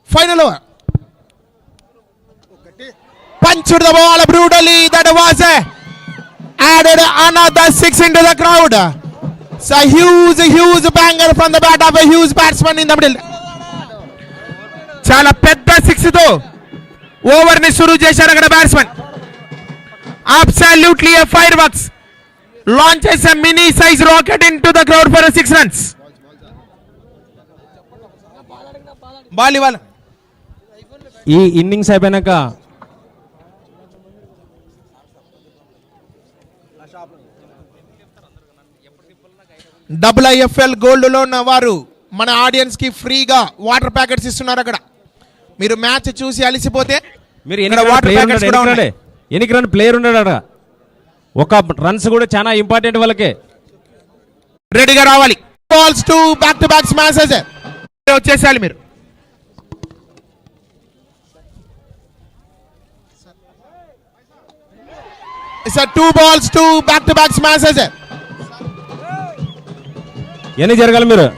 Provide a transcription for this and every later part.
Final over. Punched the ball brutally. That was added another 6 into the crowd. It's a huge banger from the bat of a huge batsman in the middle. చాలా పెద్ద 6 తో over ని షురూ చేశారు అక్కడ batsmen. Absolutely a fireworks. Launches a mini size rocket into the crowd for a 6 runs. Ball ఇవ్వాలి. ఈ innings అయిపోయినాక WIFL గోల్డ్ లో ఉన్న వారు మన ఆడియన్స్ కి ఫ్రీగా వాటర్ ప్యాకెట్స్ ఇస్తున్నారు. అక్కడ మీరు మ్యాచ్ చూసి అలిసిపోతే మీరు ఎనికి రన్ ప్లేయర్ ఉన్నాడు. ఒక రన్స్ కూడా చాలా ఇంపార్టెంట్ వాళ్ళకే. రెడీగా రావాలి. బాల్స్ టు బ్యాక్ స్మాషెస్ వచ్చేసాలి మీరు. It's a 2 balls to back smashes. ఎన్ని జరగాలి మీరు.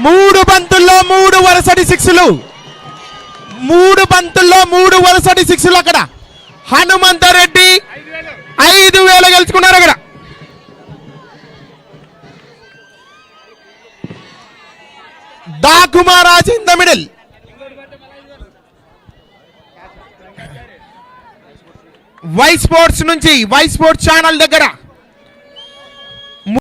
మూడు బంతుల్లో 3 వరుసటి 6లు. 3 బంతుల్లో 3 వరుసటి 6లు. అక్కడ హనుమంతరెడ్డి 5,000 గెలుచుకున్నారు. అక్కడ దాకుమారాజ్ in the middle. Y sports నుంచి వై స్పోర్ట్స్ ఛానల్ దగ్గర